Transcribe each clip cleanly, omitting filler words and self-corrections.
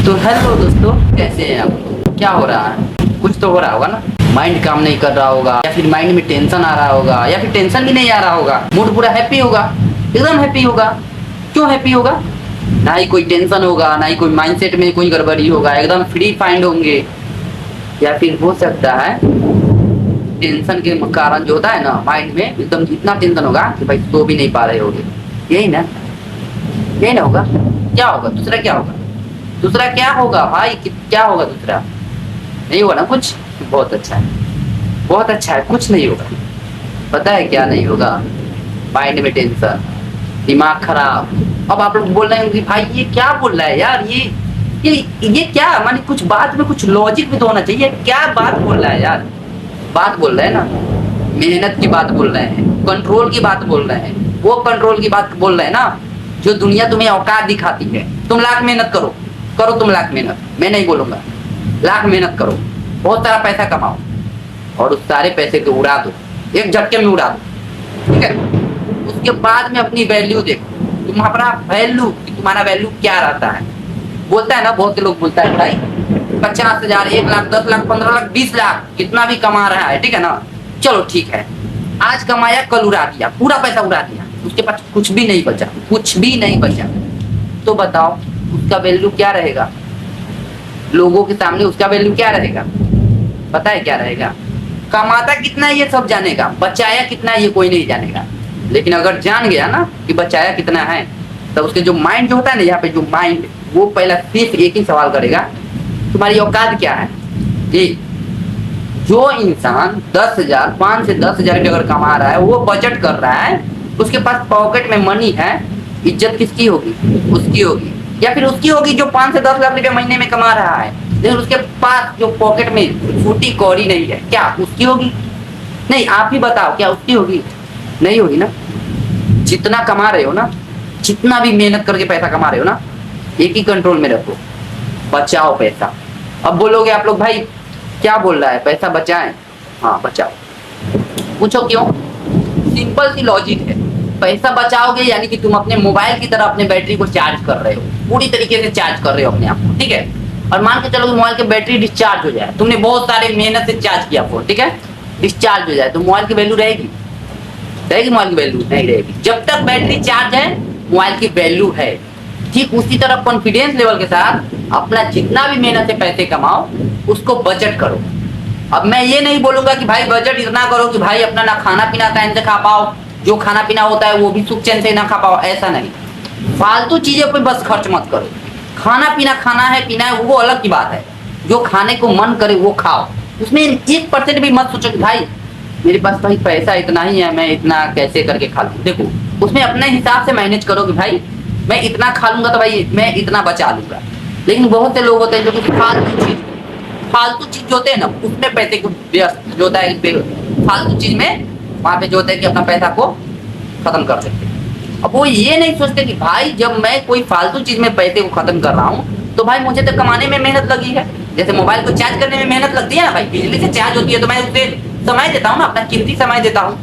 तो हेलो दोस्तों, कैसे हैं आप? क्या हो रहा है? कुछ तो हो रहा होगा ना। माइंड काम नहीं कर रहा होगा, या फिर माइंड में टेंशन आ रहा होगा, या फिर टेंशन भी नहीं आ रहा होगा। मूड पूरा हैप्पी होगा, एकदम हैप्पी होगा। क्यों हैप्पी होगा? ना ही कोई टेंशन होगा, ना ही कोई माइंडसेट में कोई गड़बड़ी होगा, एकदम फ्री फाइंड होंगे। या फिर हो सकता है टेंशन के कारण जो होता है ना, माइंड में एकदम इतना टेंशन होगा कि भाई सो भी नहीं पा रहे होगे। यही ना, यही ना होगा। क्या होगा दूसरा? क्या होगा दूसरा? क्या होगा भाई? क्या होगा दूसरा? नहीं होगा ना कुछ। बहुत अच्छा है, बहुत अच्छा है। कुछ नहीं होगा। पता है क्या नहीं होगा? माइंड में टेंशन, दिमाग खराब। अब आप लोग बोल रहे हैं कि भाई ये क्या बोल रहा है यार, ये क्या माने? कुछ बात में कुछ लॉजिक भी तो होना चाहिए। क्या बात बोल रहा है यार? बात बोल रहे हैं ना, मेहनत की बात बोल रहे हैं, कंट्रोल की बात बोल रहे हैं। वो कंट्रोल की बात बोल रहे हैं ना जो दुनिया तुम्हें औकात दिखाती है। तुम लाख मेहनत करो, करो तुम लाख मेहनत, मैं नहीं बोलूंगा। लाख मेहनत करो, बहुत सारा पैसा कमाओ, और उस सारे पैसे को उड़ा दो, एक झटके में उड़ा दो, ठीक है? उसके बाद में अपनी वैल्यू देखो, तुम्हारा वैल्यू, तुम्हारा वैल्यू क्या रहता है। बोलता है ना, बहुत से लोग बोलता है भाई 50,000, 1 लाख, 10 लाख, 15 लाख, 20 लाख कितना भी कमा रहा है, ठीक है ना? चलो ठीक है, आज कमाया कल उड़ा दिया, पूरा पैसा उड़ा दिया, उसके पास कुछ भी नहीं बचा, कुछ भी नहीं बचा। तो बताओ उसका वैल्यू क्या रहेगा? लोगों के सामने उसका वैल्यू क्या रहेगा? पता है क्या रहेगा? कमाता कितना है ये सब जानेगा, बचाया कितना है ये कोई नहीं जानेगा। लेकिन अगर जान गया ना कि बचाया कितना है, तब उसके जो माइंड जो होता है ना, यहाँ पे जो माइंड, वो पहला सिर्फ एक ही सवाल करेगा, तुम्हारी औकात क्या है। जी, जो इंसान 10,000, 5 से 10,000 रुपये अगर कमा रहा है, वो बजट कर रहा है, उसके पास पॉकेट में मनी है, इज्जत किसकी होगी? उसकी होगी। या फिर उसकी होगी जो 5 से 10 लाख रुपए महीने में कमा रहा है, लेकिन उसके पास जो पॉकेट में फूटी कौड़ी नहीं है, क्या उसकी होगी? नहीं, आप ही बताओ, क्या उसकी होगी? नहीं होगी ना। जितना कमा रहे हो ना, जितना भी मेहनत करके पैसा कमा रहे हो ना, एक ही कंट्रोल में रखो, बचाओ पैसा। अब बोलोगे आप लोग भाई क्या बोल रहा है, पैसा बचाएं? हाँ बचाओ। पूछो क्यों? सिंपल सी लॉजिक है। पैसा बचाओगे यानी कि तुम अपने मोबाइल की तरह अपने बैटरी को चार्ज कर रहे हो, पूरी तरीके से चार्ज कर रहे हो अपने आप को, ठीक है? और मान के चलो कि मोबाइल की बैटरी डिस्चार्ज हो जाए, तुमने बहुत सारे मेहनत से चार्ज किया फोन, ठीक है? डिस्चार्ज हो जाए तो मोबाइल की वैल्यू रहेगी? रहेगी? मोबाइल की वैल्यू नहीं रहेगी। जब तक बैटरी चार्ज है, मोबाइल की वैल्यू है। ठीक उसी तरह कॉन्फिडेंस लेवल के साथ अपना जितना भी मेहनत से पैसे कमाओ, उसको बजट करो। अब मैं ये नहीं बोलूंगा कि भाई बजट इतना करो कि भाई अपना ना खाना पीना टाइम से खा पाओ, जो खाना पीना होता है वो भी सुख चैन से ना खा पाओ, ऐसा नहीं। फालतू चीजों पे बस खर्च मत करो। खाना पीना खाना है, पीना है, वो अलग की बात है। जो खाने को मन करे वो खाओ, उसमें 1% भी मत सोचो कि भाई मेरे पास भाई पैसा इतना ही है, मैं इतना कैसे करके खा लूँ। देखो, उसमें अपने हिसाब से मैनेज करो कि भाई मैं इतना खा लूंगा तो भाई मैं इतना बचा लूंगा। लेकिन बहुत से लोग होते हैं जो कि फालतू चीज जो होते हैं ना, उसमें पैसे को व्यस्त जो होता है, फालतू चीज में वहां पे जो होता है कि अपना पैसा को खत्म कर देते हैं। अब वो ये नहीं सोचते कि भाई जब मैं कोई फालतू चीज में पैसे को खत्म कर रहा हूँ, तो भाई मुझे तो कमाने में मेहनत लगी है। जैसे मोबाइल को चार्ज करने में मेहनत लगती है ना भाई, बिजली से चार्ज होती है, तो मैं उससे समय देता हूँ ना, अपना कीमती समय देता हूँ।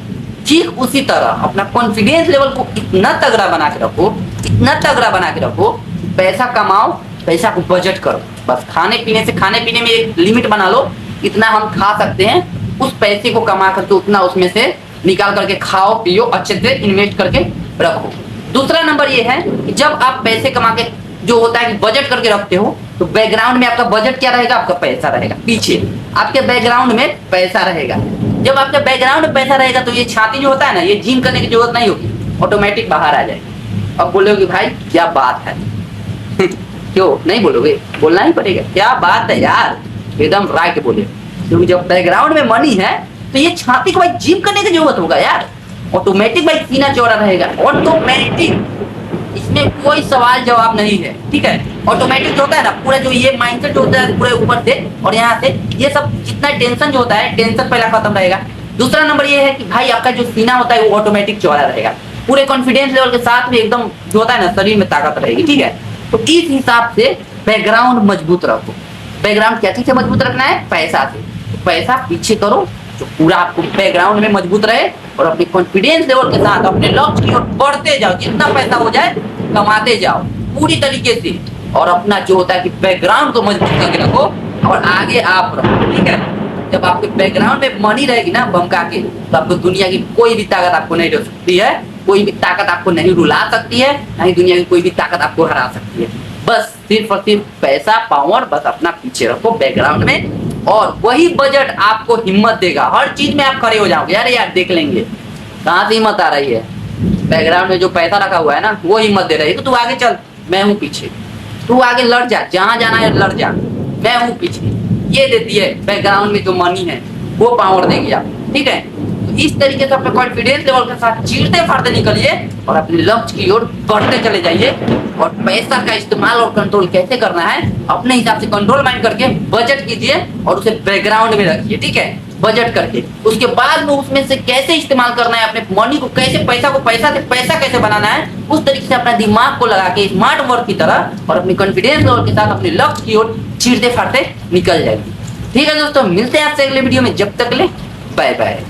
ठीक उसी तरह अपना कॉन्फिडेंस लेवल को इतना तगड़ा बना के रखो, इतना तगड़ा बना के रखो, पैसा कमाओ, पैसा को बजट करो। बस खाने पीने में एक लिमिट बना लो, इतना हम खा सकते हैं, उस पैसे को कमा करके उतना उसमें से निकाल करके खाओ पियो, अच्छे से इन्वेस्ट करके रखो। दूसरा नंबर ये है कि जब आप पैसे कमा के जो होता है कि बजट करके रखते हो, तो बैकग्राउंड में आपका बजट क्या रहेगा? आपका पैसा रहेगा। पीछे आपके बैकग्राउंड में पैसा रहेगा। जब आपके बैकग्राउंड में पैसा रहेगा तो ये छाती जो होता है ना, ये जिम करने की जरूरत नहीं होगी, ऑटोमेटिक बाहर आ जाएगी। अब बोलोगे भाई क्या बात है क्यों नहीं बोलोगे? बोलना ही पड़ेगा, क्या बात है यार, एकदम राइट बोले। क्योंकि जब बैकग्राउंड में मनी है तो ये छाती को भाई जिम करने की जरूरत होगा यार, ऑटोमेटिक भाई सीना चौड़ा रहेगा, ऑटोमेटिक। इसमें कोई सवाल जवाब नहीं है, ठीक है? ऑटोमेटिक जो होता है ना, पूरा जो ये माइंडसेट जो होता है पूरे ऊपर से और यहाँ से, ये सब जितना टेंशन जो होता है, टेंशन पहला खत्म रहेगा। दूसरा नंबर ये है कि भाई आपका जो सीना होता है वो ऑटोमेटिक चौड़ा रहेगा, पूरे कॉन्फिडेंस लेवल के साथ में एकदम जो होता है ना, शरीर में ताकत रहेगी, ठीक है? तो इस हिसाब से बैकग्राउंड मजबूत रखो। बैकग्राउंड क्या चीज से मजबूत रखना है? पैसा से। तो पैसा पीछे करो जो पूरा आपको बैकग्राउंड में मजबूत रहे, और अपने कॉन्फिडेंस लेवल के साथ अपने लक्ष्य की ओर बढ़ते जाओ, जितना पैसा हो जाए कमाते जाओ पूरी तरीके से। और अपना जो होता है कि बैकग्राउंड को मजबूत करके रखो और आगे आप रहो, ठीक है। जब आपके बैकग्राउंड में मनी रहेगी ना बमका के, तो आपको दुनिया की कोई भी ताकत आपको नहीं रोक सकती है, कोई भी ताकत आपको नहीं रुला सकती है, नहीं दुनिया की कोई भी ताकत आपको हरा सकती है। बस सिर्फ और सिर्फ पैसा, पावर बस अपना पीछे रखो बैकग्राउंड में, और वही बजट आपको हिम्मत देगा। हर चीज में आप खड़े हो जाओगे, अरे यार देख लेंगे। कहाँ से हिम्मत आ रही है? बैकग्राउंड में जो पैसा रखा हुआ है ना, वो हिम्मत दे रही है। तो तू आगे चल, मैं हूँ पीछे, तू आगे लड़ जा, जहां जाना है लड़ जा, मैं हूँ पीछे। ये देती है बैकग्राउंड में जो मनी है, वो पावर देगी आप, ठीक है। तो इस तरीके से अपने कॉन्फिडेंस लेवल के साथ चीरते फाड़ते निकलिए और अपने लक्ष्य की ओर बढ़ते चले जाइए। और पैसा का इस्तेमाल और कंट्रोल कैसे करना है, अपने हिसाब से कंट्रोल माइंड करके बजट कीजिए और उसे बैकग्राउंड में रखिए, ठीक है, बजट करके। उसके बाद में उसमें से कैसे इस्तेमाल करना है, अपने मनी को कैसे, पैसा को पैसा से पैसा कैसे बनाना है, उस तरीके से अपना दिमाग को लगा के स्मार्ट वर्क की तरह और अपनी कॉन्फिडेंस लेवल के साथ अपने लक्ष्य की ओर चीरते फाड़ते निकल जाएगी। ठीक है दोस्तों, मिलते हैं आपसे अगले वीडियो में, जब तक ले बाय बाय।